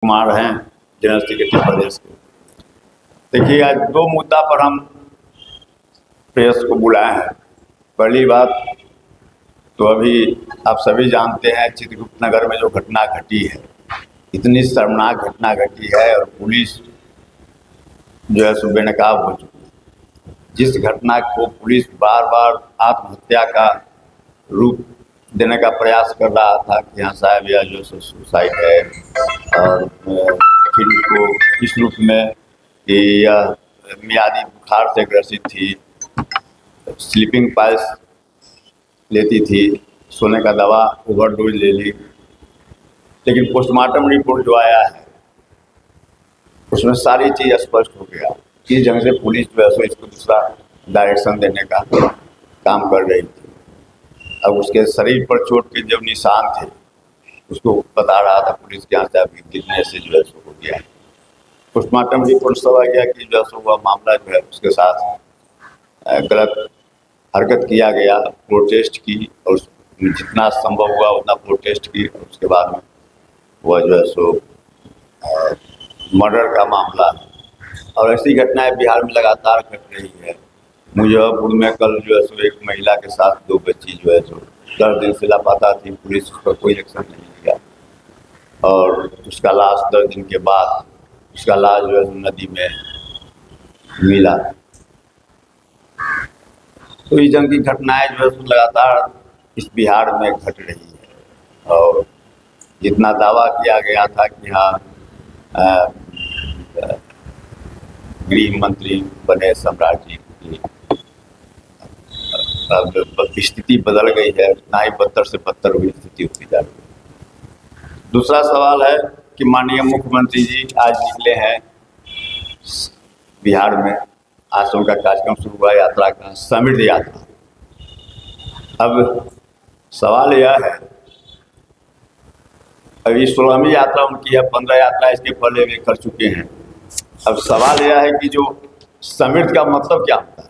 कुमार हैं general secretary प्रदेश के। देखिए, आज दो मुद्दा पर हम प्रेस को बुलाए हैं। पहली बात तो अभी आप सभी जानते हैं चित्रगुप्त नगर में जो घटना घटी है, इतनी शर्मनाक घटना घटी है और पुलिस जो है सो बेनकाब हो चुकी है। जिस घटना को पुलिस बार बार आत्महत्या का रूप देने का प्रयास कर रहा था कि हाँ साहब यह जो सुसाइड है, और फिर को इस रूप में कि यह मियादी बुखार से ग्रसित थी, स्लीपिंग पाइल्स लेती थी, सोने का दवा ओवरडोज ले ली। लेकिन पोस्टमार्टम रिपोर्ट जो आया है उसमें सारी चीज़ स्पष्ट हो गया। इस ढंग से पुलिस जो है सो इसको दूसरा डायरेक्शन देने का काम कर रही थी। अब उसके शरीर पर चोट के जो निशान थे उसको बता रहा था पुलिस के यहाँ से अभी गिरने से जो है सो हो गया है। पोस्टमार्टम रिपोर्ट सब आ गया कि जो है सो वह मामला जो है उसके साथ गलत हरकत किया गया, प्रोटेस्ट की और जितना संभव हुआ उतना प्रोटेस्ट की। और उसके बाद में वह जो है सो मर्डर का मामला, और ऐसी घटनाएं बिहार में लगातार घट रही है। मुजफ्फरपुर में कल जो है सो एक महिला के साथ दो बच्ची जो है सो 10 दिन से लापता थी, पुलिस उस पर कोई एक्शन नहीं लिया और उसका लाश 10 दिन के बाद उसका लाश जो है नदी में मिला। तो इस ढंग की घटनाएं जो है लगातार इस बिहार में घट रही है। और जितना दावा किया गया था कि हाँ गृह मंत्री बने सम्राट जी की, अब स्थिति बदल गई है, ना ही बदतर से बदतर हुई स्थिति होती जा रही है। दूसरा सवाल है कि माननीय मुख्यमंत्री जी आज निकले हैं बिहार में, आज से उनका कार्यक्रम शुरू हुआ यात्रा का, समृद्ध यात्रा। अब सवाल यह है, अभी 16वीं यात्रा उनकी है, 15 यात्रा इसके पहले वे कर चुके हैं। अब सवाल यह है कि जो समृद्ध का मतलब क्या होता है?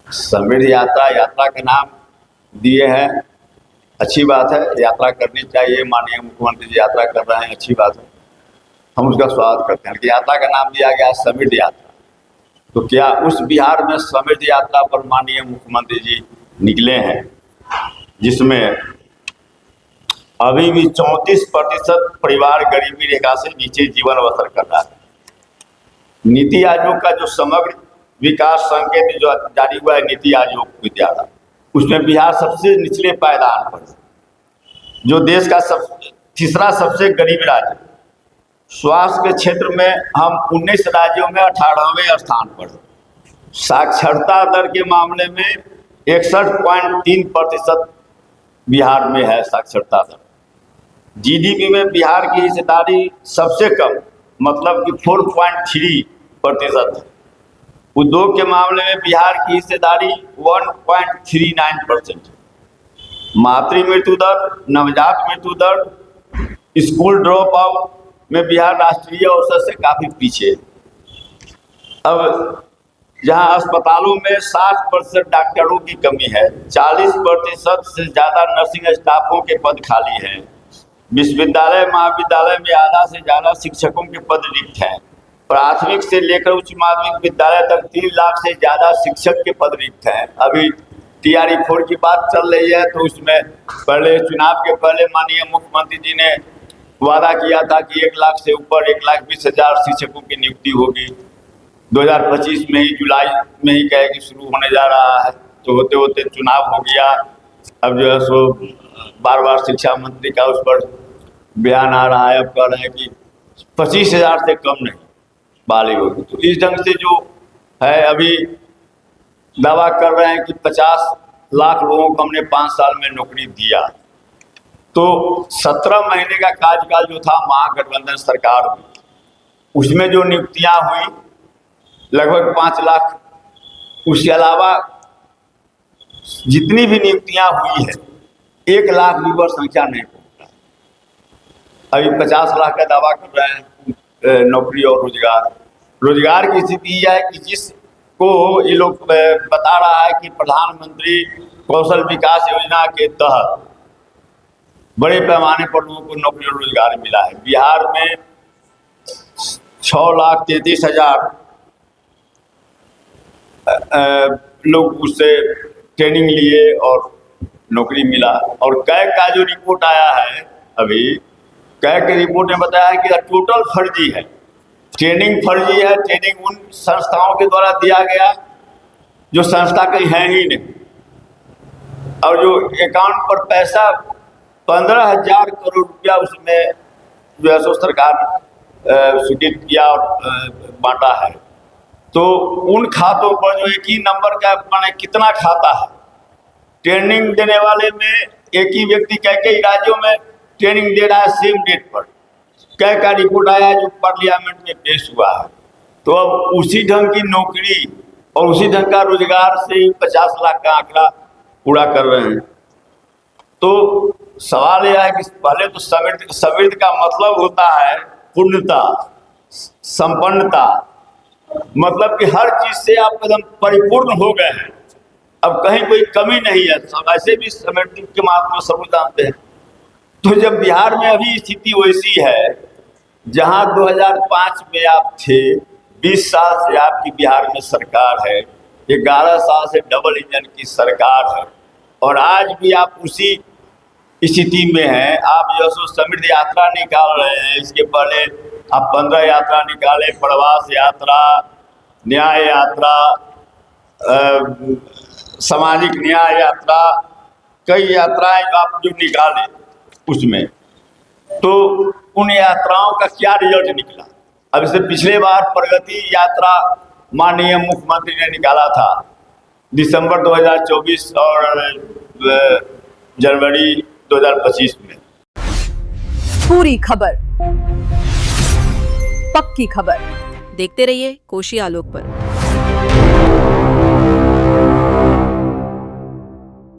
समृद्ध यात्रा, यात्रा का नाम दिए हैं, अच्छी बात है, यात्रा करनी चाहिए। माननीय मुख्यमंत्री जी यात्रा कर रहे हैं, अच्छी बात है, हम उसका स्वागत करते हैं। लेकिन यात्रा का नाम दिया गया समृद्ध यात्रा, तो क्या उस बिहार में समृद्ध यात्रा पर माननीय मुख्यमंत्री जी निकले हैं जिसमें अभी भी 34% परिवार गरीबी रेखा से नीचे जीवन बसर कर रहा है। नीति आयोग का जो समग्र विकास संकेत जो जारी हुआ है नीति आयोग के द्वारा, उसमें बिहार सबसे निचले पायदान पर, जो देश का तीसरा सबसे गरीब राज्य। स्वास्थ्य के क्षेत्र में हम 19 राज्यों में 18वें स्थान पर। साक्षरता दर के मामले में 61.3% बिहार में है साक्षरता दर। जीडीपी में बिहार की हिस्सेदारी सबसे कम, मतलब कि 4.3% है। उद्योग के मामले में बिहार की हिस्सेदारी 1.39% है। मातृ मृत्यु दर, नवजात मृत्यु दर, स्कूल ड्रॉप आउट में बिहार राष्ट्रीय औसत से काफ़ी पीछे। अब जहां अस्पतालों में 60% डॉक्टरों की कमी है, 40% से ज़्यादा नर्सिंग स्टाफों के पद खाली हैं, विश्वविद्यालय महाविद्यालय में आधा से ज़्यादा शिक्षकों के पद रिक्त हैं, प्राथमिक से लेकर उच्च माध्यमिक विद्यालय तक 3 लाख से ज़्यादा शिक्षक के पद रिक्त हैं। अभी TRE 4 की बात चल रही है, तो उसमें पहले चुनाव के पहले माननीय मुख्यमंत्री जी ने वादा किया था कि 1 लाख से ऊपर 1,20,000 शिक्षकों की नियुक्ति होगी। 2025 में ही जुलाई में ही कहे कि शुरू होने जा रहा है, तो होते होते चुनाव हो गया। अब जो है सो बार बार शिक्षा मंत्री का उस पर बयान आ रहा है, अब कह रहे हैं कि 25,000 से कम नहीं बाली होगी। तो इस ढंग से जो है अभी दावा कर रहे हैं कि 50 लाख लोगों को हमने 5 साल में नौकरी दिया। तो 17 महीने का कार्यकाल जो था महागठबंधन सरकार में, उसमें जो नियुक्तियां हुई लगभग 5 लाख, उसके अलावा जितनी भी नियुक्तियां हुई है 1 लाख भी वह संख्या नहीं पहुंचा। अभी 50 लाख का दावा कर रहे हैं नौकरी और रोजगार की स्थिति यह है कि जिसको ये लोग बता रहा है कि प्रधानमंत्री कौशल विकास योजना के तहत बड़े पैमाने पर लोगों को नौकरी और रोजगार मिला है। बिहार में 6,33,000 लोग उससे ट्रेनिंग लिए और नौकरी मिला। और कैग का जो रिपोर्ट आया है अभी, कैग के रिपोर्ट में बताया है कि टोटल फर्जी है, ट्रेनिंग फर्जी है। ट्रेनिंग उन संस्थाओं के द्वारा दिया गया जो संस्था कहीं है ही नहीं, और जो अकाउंट पर पैसा 15,000 करोड़ रुपया उसमें जो है सो सरकार स्वीकृत किया और बांटा है। तो उन खातों पर जो एक ही नंबर का माने कितना खाता है, ट्रेनिंग देने वाले में एक ही व्यक्ति कई राज्यों में ट्रेनिंग दे रहा है सेम डेट पर। कई का रिपोर्ट आया है जो पार्लियामेंट में पेश हुआ है। तो अब उसी ढंग की नौकरी और उसी ढंग का रोजगार से 50 लाख का आंकड़ा पूरा कर रहे हैं। तो सवाल यह है कि पहले तो समृद्ध का मतलब होता है पूर्णता, संपन्नता, मतलब कि हर चीज से आप एकदम परिपूर्ण हो गए हैं, अब कहीं कोई कमी नहीं है। सब ऐसे भी समृद्धि के महात्मा सब जानते हैं। तो जब बिहार में अभी स्थिति वैसी है, जहां 2005 में आप थे, 20 साल से आपकी बिहार में सरकार है, 11 साल से डबल इंजन की सरकार है, और आज भी आप उसी स्थिति में हैं। आप जो सो समृद्ध यात्रा निकाल रहे हैं, इसके पहले आप 15 यात्रा निकाले, प्रवास यात्रा, न्याय यात्रा, सामाजिक न्याय यात्रा, कई यात्राएं आप जो निकाले उसमें, तो उन यात्राओं का क्या रिजल्ट निकला? अब इससे पिछले बार प्रगति यात्रा माननीय मुख्यमंत्री ने निकाला था दिसंबर 2024 और जनवरी 2025 में। पूरी खबर, पक्की खबर देखते रहिए कोशी आलोक पर।